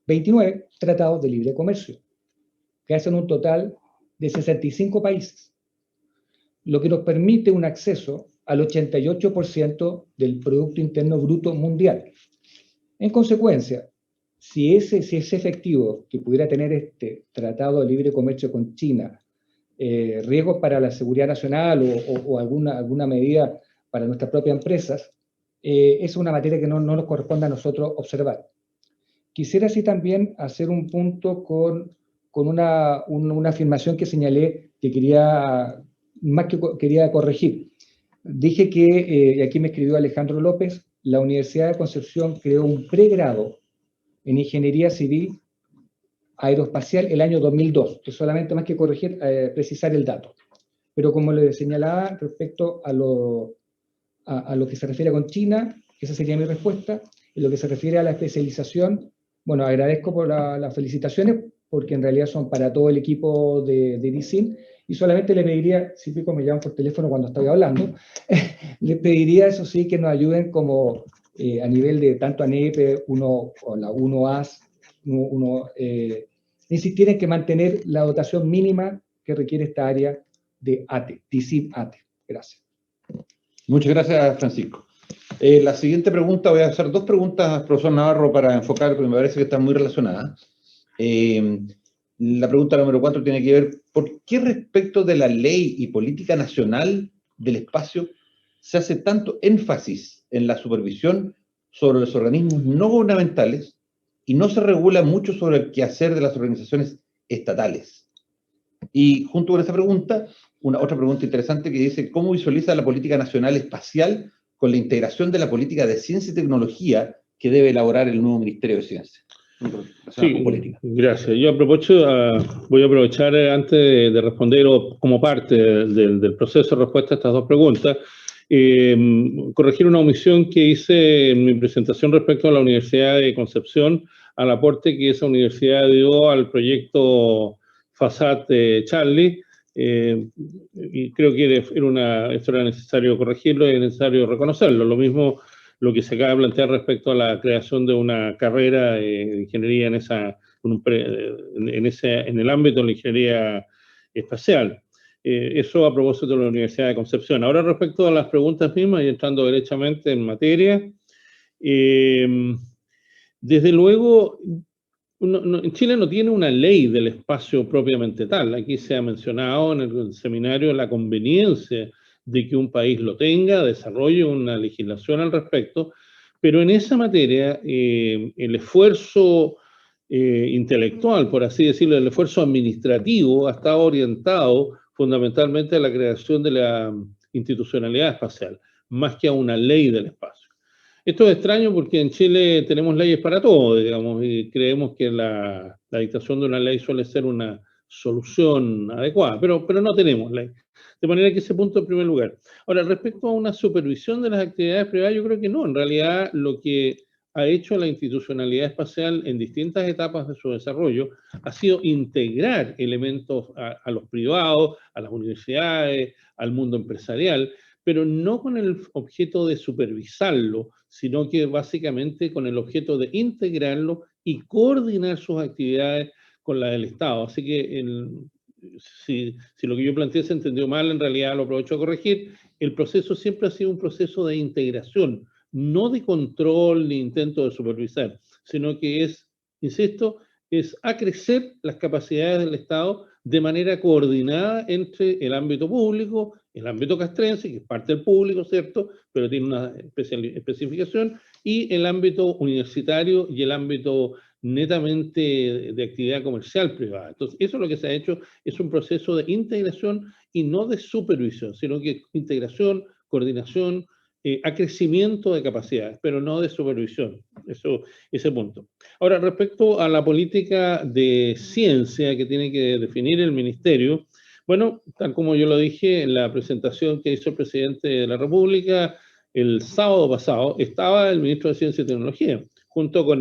29 tratados de libre comercio, que hacen un total de 65 países, lo que nos permite un acceso al 88% del Producto Interno Bruto mundial. En consecuencia, si es efectivo que pudiera tener este tratado de libre comercio con China, riesgos para la seguridad nacional o alguna medida para nuestras propias empresas, es una materia que no nos corresponde a nosotros observar. Quisiera así también hacer un punto con una afirmación que señalé que quería corregir. Dije que, y aquí me escribió Alejandro López, la Universidad de Concepción creó un pregrado en Ingeniería Civil Aeroespacial el año 2002, que solamente más que corregir, precisar el dato. Pero como le señalaba respecto a lo que se refiere con China, esa sería mi respuesta. En lo que se refiere a la especialización, bueno, agradezco por las felicitaciones, porque en realidad son para todo el equipo de DICIN, y solamente le pediría, si pico me llaman por teléfono cuando estoy hablando, le pediría, eso sí, que nos ayuden como a nivel de tanto ANEPE, o la 1AS, insistir en que mantener la dotación mínima que requiere esta área de ATE, DICIN ATE. Gracias. Muchas gracias, Francisco. La siguiente pregunta, voy a hacer dos preguntas, profesor Navarro, para enfocar, porque me parece que están muy relacionadas. La pregunta número 4 tiene que ver, ¿por qué respecto de la ley y política nacional del espacio se hace tanto énfasis en la supervisión sobre los organismos no gubernamentales y no se regula mucho sobre el quehacer de las organizaciones estatales? Y junto con esta pregunta, otra pregunta interesante que dice, ¿cómo visualiza la política nacional espacial con la integración de la política de ciencia y tecnología que debe elaborar el nuevo Ministerio de Ciencia? Sí, gracias. Yo voy a aprovechar antes de responder o como parte del proceso de respuesta a estas dos preguntas, corregir una omisión que hice en mi presentación respecto a la Universidad de Concepción, al aporte que esa universidad dio al proyecto FASAT Charlie, y creo que esto era necesario corregirlo y es necesario reconocerlo. Lo mismo lo que se acaba de plantear respecto a la creación de una carrera de ingeniería en el ámbito de la ingeniería espacial. Eso a propósito de la Universidad de Concepción. Ahora, respecto a las preguntas mismas y entrando derechamente en materia, desde luego, en Chile no tiene una ley del espacio propiamente tal. Aquí se ha mencionado en el seminario la conveniencia de que un país lo tenga, desarrolle una legislación al respecto, pero en esa materia el esfuerzo intelectual, por así decirlo, el esfuerzo administrativo ha estado orientado fundamentalmente a la creación de la institucionalidad espacial, más que a una ley del espacio. Esto es extraño porque en Chile tenemos leyes para todo, digamos, y creemos que la dictación de una ley suele ser una solución adecuada, pero no tenemos ley. De manera que ese punto en primer lugar. Ahora, respecto a una supervisión de las actividades privadas, yo creo que no. En realidad, lo que ha hecho la institucionalidad espacial en distintas etapas de su desarrollo ha sido integrar elementos a los privados, a las universidades, al mundo empresarial, pero no con el objeto de supervisarlo, sino que básicamente con el objeto de integrarlo y coordinar sus actividades con la del Estado. Así que si lo que yo planteé se entendió mal, en realidad lo aprovecho a corregir. El proceso siempre ha sido un proceso de integración, no de control ni intento de supervisar, sino que es, insisto, es acrecer las capacidades del Estado de manera coordinada entre el ámbito público, el ámbito castrense, que es parte del público, ¿cierto?, pero tiene una especificación, y el ámbito universitario y el ámbito netamente de actividad comercial privada. Entonces, eso es lo que se ha hecho, es un proceso de integración y no de supervisión, sino que integración, coordinación, acrecimiento de capacidades, pero no de supervisión. Ese punto. Ahora, respecto a la política de ciencia que tiene que definir el ministerio, bueno, tal como yo lo dije en la presentación que hizo el presidente de la República el sábado pasado, estaba el ministro de Ciencia y Tecnología, junto con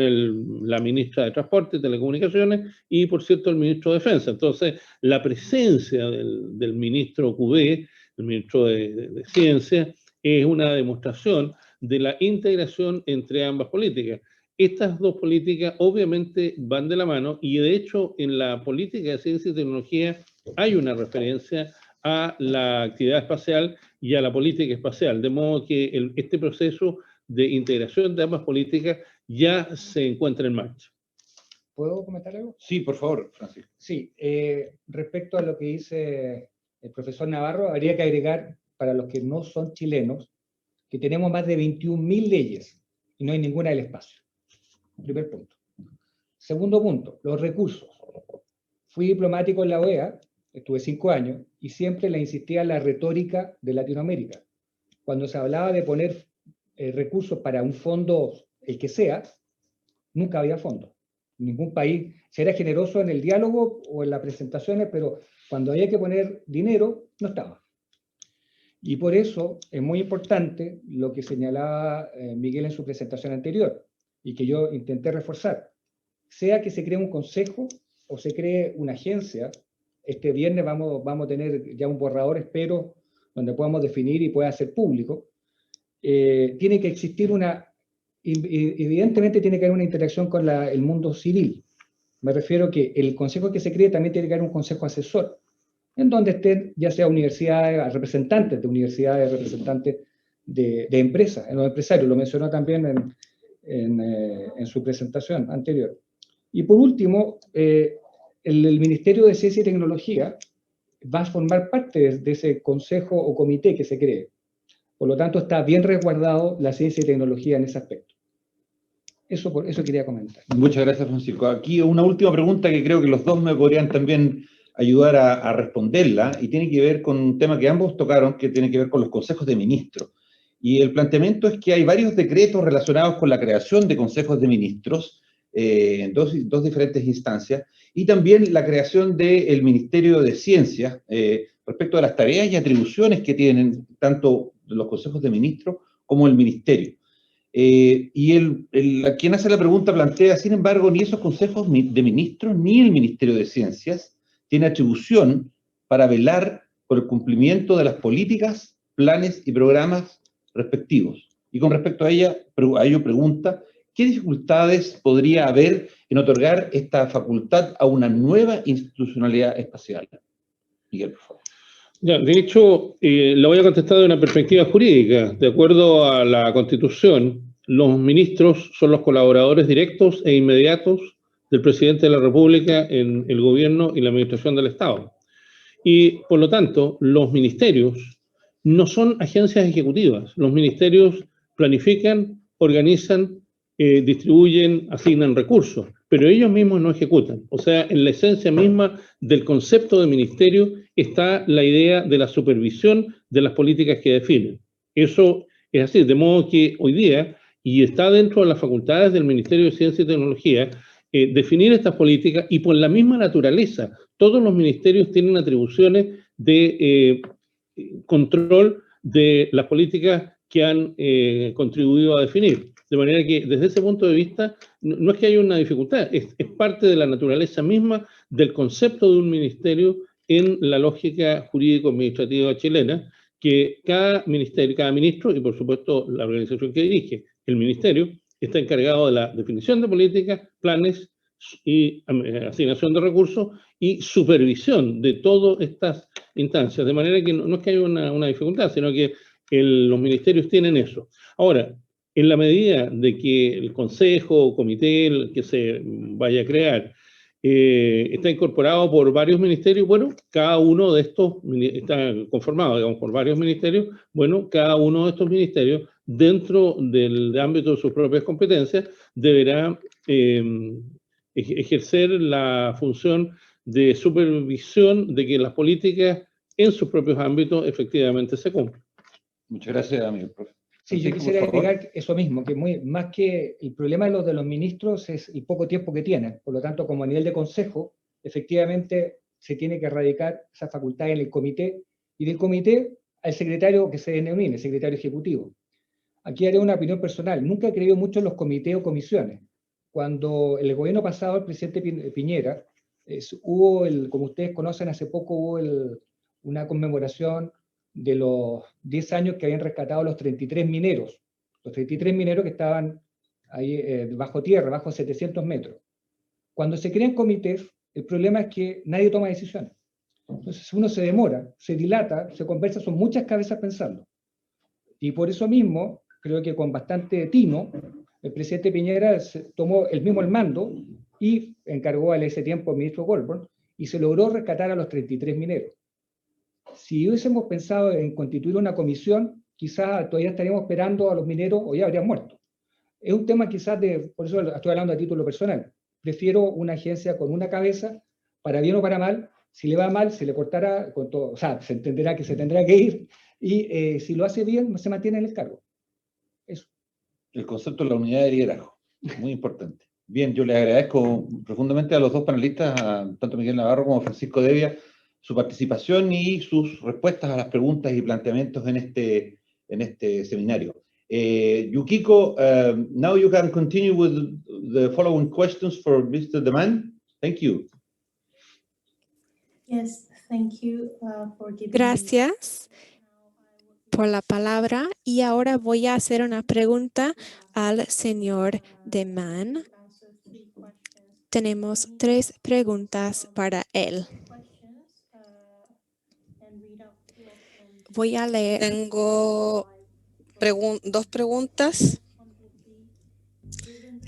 la ministra de Transporte y Telecomunicaciones y, por cierto, el ministro de Defensa. Entonces, la presencia del ministro Cubé, el ministro de Ciencia, es una demostración de la integración entre ambas políticas. estas dos políticas obviamente van de la mano y de hecho en la política de ciencia y tecnología hay una referencia a la actividad espacial y a la política espacial, de modo que este proceso de integración de ambas políticas ya se encuentra en marcha. ¿Puedo comentar algo? Sí, por favor, Francisco. Sí, respecto a lo que dice el profesor Navarro, habría que agregar, para los que no son chilenos, que tenemos más de 21.000 leyes y no hay ninguna del espacio. Primer punto. Segundo punto, los recursos. Fui diplomático en la OEA, estuve 5 años, y siempre le insistía a la retórica de Latinoamérica. Cuando se hablaba de poner recursos para un fondo, el que sea, nunca había fondos. Ningún país se era generoso en el diálogo o en las presentaciones, pero cuando había que poner dinero, no estaba. Y por eso es muy importante lo que señalaba Miguel en su presentación anterior y que yo intenté reforzar. Sea que se cree un consejo o se cree una agencia, este viernes vamos a tener ya un borrador, espero, donde podamos definir y pueda ser público. Tiene que existir evidentemente tiene que haber una interacción con el mundo civil. Me refiero que el consejo que se cree también tiene que haber un consejo asesor, en donde estén ya sea universidades, representantes de universidades, representantes de empresas, en los empresarios, lo mencionó también en su presentación anterior. Y por último, el Ministerio de Ciencia y Tecnología va a formar parte de ese consejo o comité que se cree. Por lo tanto, está bien resguardado la ciencia y tecnología en ese aspecto. Eso quería comentar. Muchas gracias, Francisco. Aquí una última pregunta que creo que los dos me podrían también ayudar a responderla, y tiene que ver con un tema que ambos tocaron, que tiene que ver con los consejos de ministros. Y el planteamiento es que hay varios decretos relacionados con la creación de consejos de ministros, en dos diferentes instancias, y también la creación del Ministerio de Ciencias, respecto a las tareas y atribuciones que tienen tanto los consejos de ministros como el ministerio. Quien hace la pregunta plantea, sin embargo, ni esos consejos de ministros ni el Ministerio de Ciencias tiene atribución para velar por el cumplimiento de las políticas, planes y programas respectivos. Y con respecto a ello pregunta, ¿qué dificultades podría haber en otorgar esta facultad a una nueva institucionalidad espacial? Miguel, por favor. Ya, de hecho, lo voy a contestar de una perspectiva jurídica. De acuerdo a la Constitución, los ministros son los colaboradores directos e inmediatos del presidente de la República en el gobierno y la administración del Estado. Y, por lo tanto, los ministerios no son agencias ejecutivas. Los ministerios planifican, organizan, distribuyen, asignan recursos, pero ellos mismos no ejecutan. O sea, en la esencia misma del concepto de ministerio está la idea de la supervisión de las políticas que definen. Eso es así, de modo que hoy día, y está dentro de las facultades del Ministerio de Ciencia y Tecnología, definir estas políticas, y por la misma naturaleza, todos los ministerios tienen atribuciones de control de las políticas que han contribuido a definir. De manera que desde ese punto de vista no es que haya una dificultad, es parte de la naturaleza misma del concepto de un ministerio en la lógica jurídico-administrativa chilena, que cada ministerio, cada ministro y por supuesto la organización que dirige el ministerio está encargado de la definición de políticas, planes y asignación de recursos y supervisión de todas estas instancias. De manera que no es que haya una dificultad, sino que los ministerios tienen eso. Ahora, en la medida de que el consejo o comité que se vaya a crear está incorporado por varios ministerios, bueno, cada uno de estos está conformado, digamos, por varios ministerios, bueno, cada uno de estos ministerios, dentro del ámbito de sus propias competencias, deberá ejercer la función de supervisión de que las políticas en sus propios ámbitos efectivamente se cumplan. Muchas gracias, amigo profe. Sí, yo quisiera agregar eso mismo, que más que el problema de los ministros es el poco tiempo que tienen. Por lo tanto, como a nivel de consejo, efectivamente se tiene que erradicar esa facultad en el comité, y del comité al secretario que se denomine, secretario ejecutivo. Aquí haré una opinión personal. Nunca he creído mucho en los comités o comisiones. Cuando el gobierno pasado, el presidente Piñera, como ustedes conocen, hace poco hubo una conmemoración de los 10 años que habían rescatado los 33 mineros que estaban ahí, bajo tierra, bajo 700 metros. Cuando se crean comités, el problema es que nadie toma decisiones. Entonces uno se demora, se dilata, se conversa, son muchas cabezas pensando. Y por eso mismo, creo que con bastante tino, el presidente Piñera tomó el mando y encargó a ese tiempo al ministro Goldberg y se logró rescatar a los 33 mineros. Si hubiésemos pensado en constituir una comisión, quizás todavía estaríamos esperando a los mineros o ya habrían muerto. Es un tema quizás por eso estoy hablando a título personal. Prefiero una agencia con una cabeza, para bien o para mal. Si le va mal, se le cortará, con todo, o sea, se entenderá que se tendrá que ir, y si lo hace bien, se mantiene en el cargo. Eso. El concepto de la unidad de liderazgo, muy importante. Bien, yo les agradezco profundamente a los dos panelistas, tanto Miguel Navarro como Francisco Devia, su participación y sus respuestas a las preguntas y planteamientos en este seminario. Yukiko, now you can continue with the following questions for Mr. De Man. Thank you. Yes, thank you for giving Gracias por la palabra y ahora voy a hacer una pregunta al señor De Man. Tenemos 3 preguntas para él. Voy a leer. Tengo 2 preguntas.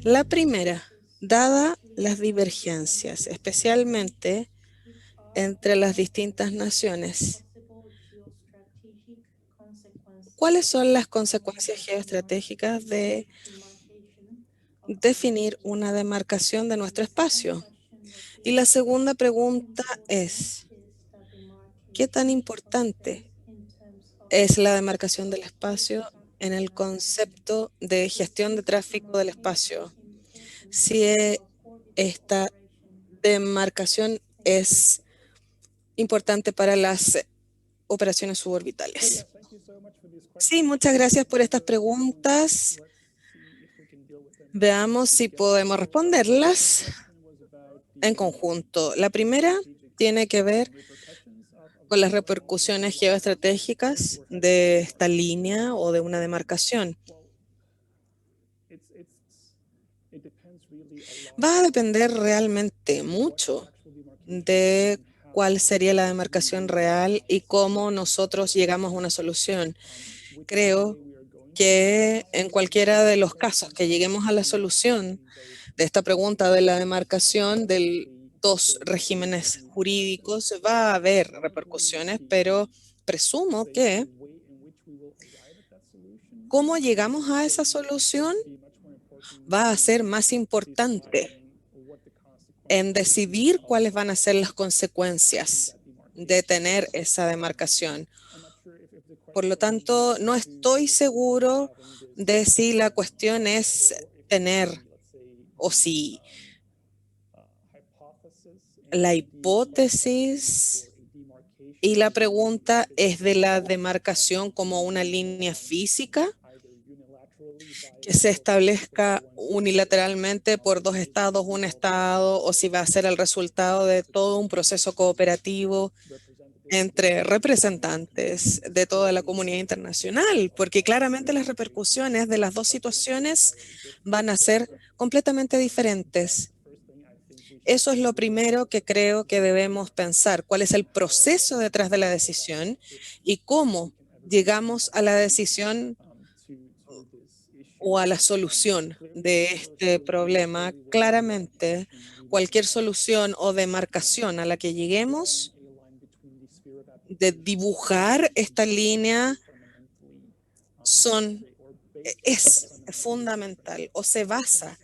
La primera, dada las divergencias, especialmente entre las distintas naciones, ¿cuáles son las consecuencias geoestratégicas de definir una demarcación de nuestro espacio? Y la segunda pregunta es, ¿qué tan importante es la demarcación del espacio en el concepto de gestión de tráfico del espacio? Si esta demarcación es importante para las operaciones suborbitales. Sí, muchas gracias por estas preguntas. Veamos si podemos responderlas en conjunto. La primera tiene que ver con las repercusiones geoestratégicas de esta línea o de una demarcación. Va a depender realmente mucho de cuál sería la demarcación real y cómo nosotros llegamos a una solución. Creo que en cualquiera de los casos que lleguemos a la solución de esta pregunta de la demarcación de 2 regímenes jurídicos, va a haber repercusiones, pero presumo que cómo llegamos a esa solución va a ser más importante en decidir cuáles van a ser las consecuencias de tener esa demarcación. Por lo tanto, no estoy seguro de si la cuestión es tener o si la hipótesis y la pregunta es de la demarcación como una línea física que se establezca unilateralmente por 2 estados, un estado, o si va a ser el resultado de todo un proceso cooperativo entre representantes de toda la comunidad internacional, porque claramente las repercusiones de las 2 situaciones van a ser completamente diferentes. Eso es lo primero que creo que debemos pensar, cuál es el proceso detrás de la decisión y cómo llegamos a la decisión o a la solución de este problema. Claramente, cualquier solución o demarcación a la que lleguemos de dibujar esta línea es fundamental o se basa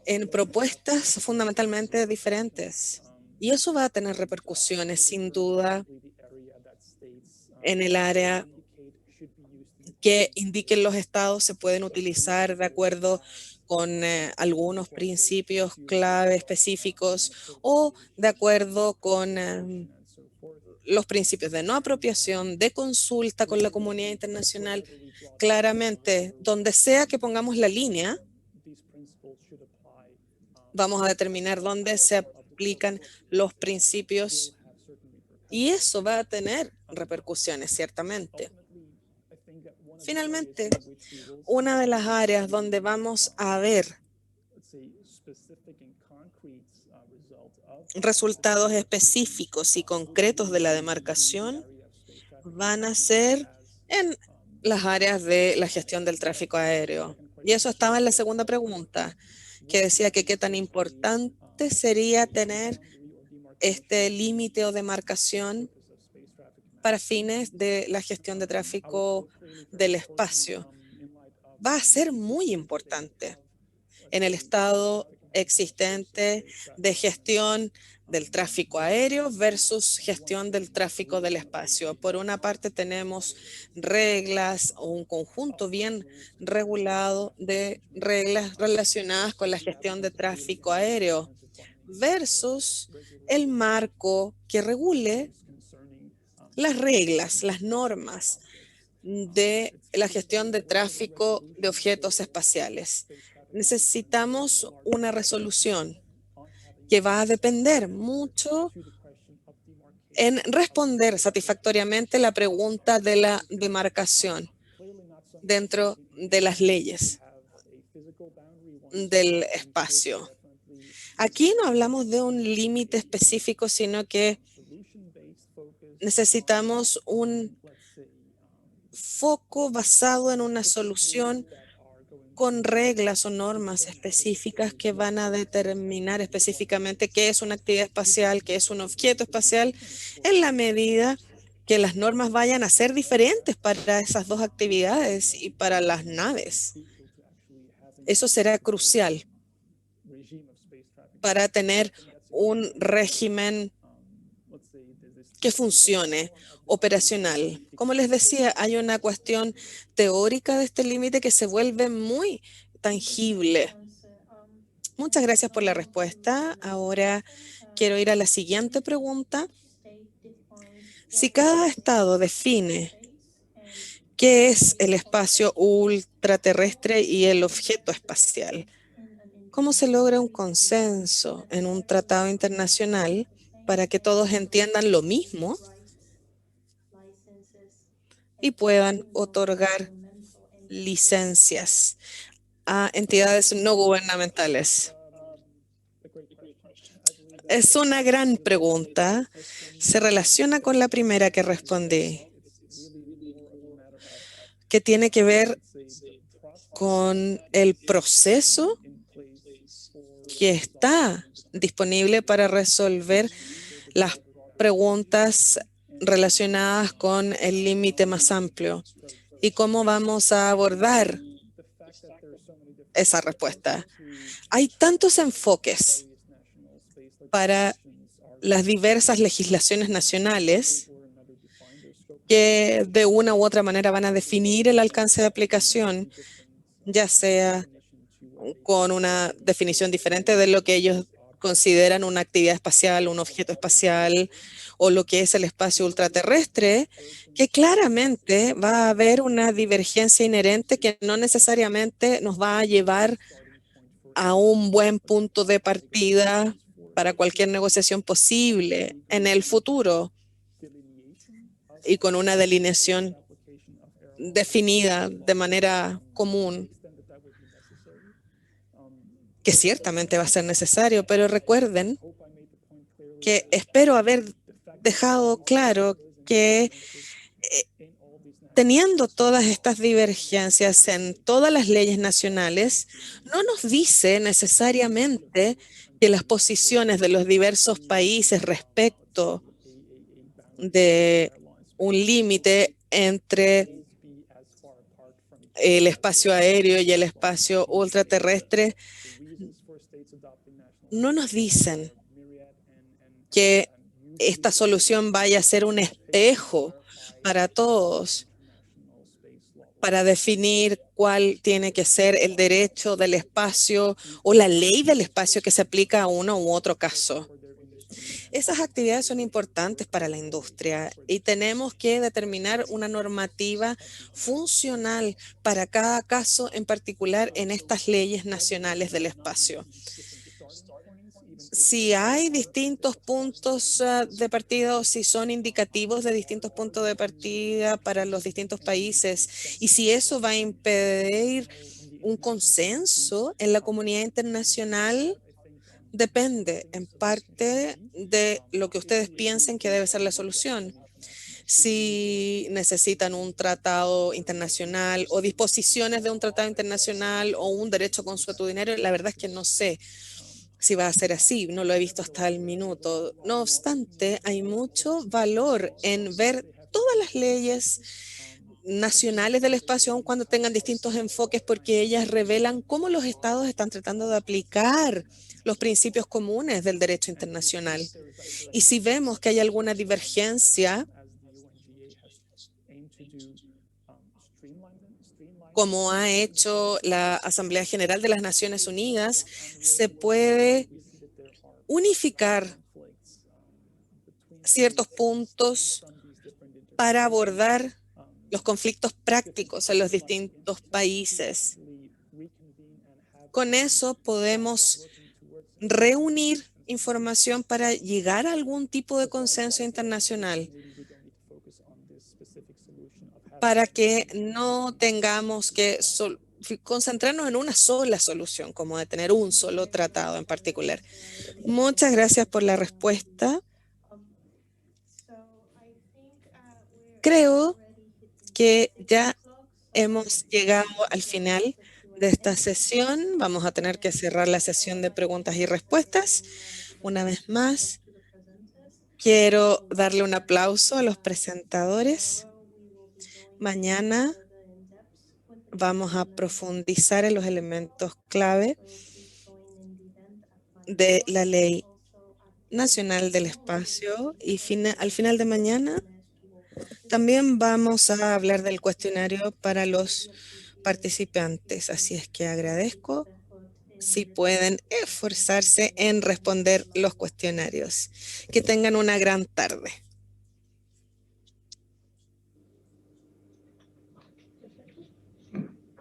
en propuestas fundamentalmente diferentes. Y eso va a tener repercusiones, sin duda, en el área que indiquen los estados se pueden utilizar de acuerdo con algunos principios clave específicos o de acuerdo con los principios de no apropiación, de consulta con la comunidad internacional. Claramente, donde sea que pongamos la línea, vamos a determinar dónde se aplican los principios y eso va a tener repercusiones, ciertamente. Finalmente, una de las áreas donde vamos a ver resultados específicos y concretos de la demarcación van a ser en las áreas de la gestión del tráfico aéreo. Y eso estaba en la segunda pregunta, que decía que qué tan importante sería tener este límite o demarcación para fines de la gestión de tráfico del espacio. Va a ser muy importante en el estado existente de gestión del tráfico aéreo versus gestión del tráfico del espacio. Por una parte tenemos reglas o un conjunto bien regulado de reglas relacionadas con la gestión de tráfico aéreo versus el marco que regule las reglas, las normas de la gestión de tráfico de objetos espaciales. Necesitamos una resolución que va a depender mucho en responder satisfactoriamente la pregunta de la demarcación dentro de las leyes del espacio. Aquí no hablamos de un límite específico, sino que necesitamos un foco basado en una solución con reglas o normas específicas que van a determinar específicamente qué es una actividad espacial, qué es un objeto espacial, en la medida que las normas vayan a ser diferentes para esas dos actividades y para las naves. Eso será crucial para tener un régimen que funcione, operacional. Como les decía, hay una cuestión teórica de este límite que se vuelve muy tangible. Muchas gracias por la respuesta. Ahora quiero ir a la siguiente pregunta. Si cada estado define qué es el espacio ultraterrestre y el objeto espacial, ¿cómo se logra un consenso en un tratado internacional para que todos entiendan lo mismo y puedan otorgar licencias a entidades no gubernamentales? Es una gran pregunta. Se relaciona con la primera que respondí, que tiene que ver con el proceso que está disponible para resolver las preguntas relacionadas con el límite más amplio y cómo vamos a abordar esa respuesta. Hay tantos enfoques para las diversas legislaciones nacionales que de una u otra manera van a definir el alcance de aplicación, ya sea con una definición diferente de lo que ellos consideran una actividad espacial, un objeto espacial o lo que es el espacio ultraterrestre, que claramente va a haber una divergencia inherente que no necesariamente nos va a llevar a un buen punto de partida para cualquier negociación posible en el futuro y con una delineación definida de manera común, que ciertamente va a ser necesario, pero recuerden que espero haber dejado claro que teniendo todas estas divergencias en todas las leyes nacionales, no nos dice necesariamente que las posiciones de los diversos países respecto de un límite entre el espacio aéreo y el espacio ultraterrestre no nos dicen que esta solución vaya a ser un espejo para todos, para definir cuál tiene que ser el derecho del espacio o la ley del espacio que se aplica a uno u otro caso. Esas actividades son importantes para la industria y tenemos que determinar una normativa funcional para cada caso en particular en estas leyes nacionales del espacio. Si hay distintos puntos de partida o si son indicativos de distintos puntos de partida para los distintos países y si eso va a impedir un consenso en la comunidad internacional depende en parte de lo que ustedes piensen que debe ser la solución. Si necesitan un tratado internacional o disposiciones de un tratado internacional o un derecho consuetudinario, la verdad es que no sé si va a ser así, no lo he visto hasta el minuto. No obstante, hay mucho valor en ver todas las leyes nacionales del espacio, aun cuando tengan distintos enfoques, porque ellas revelan cómo los estados están tratando de aplicar los principios comunes del derecho internacional. Y si vemos que hay alguna divergencia, como ha hecho la Asamblea General de las Naciones Unidas, se puede unificar ciertos puntos para abordar los conflictos prácticos en los distintos países. Con eso podemos reunir información para llegar a algún tipo de consenso internacional, para que no tengamos que concentrarnos en una sola solución, como de tener un solo tratado en particular. Muchas gracias por la respuesta. Creo que ya hemos llegado al final de esta sesión. Vamos a tener que cerrar la sesión de preguntas y respuestas. Una vez más, quiero darle un aplauso a los presentadores. Mañana vamos a profundizar en los elementos clave de la Ley Nacional del Espacio y al final de mañana también vamos a hablar del cuestionario para los participantes. Así es que agradezco si pueden esforzarse en responder los cuestionarios. Que tengan una gran tarde.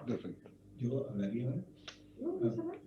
Perfecto. Yo hablaría ahora.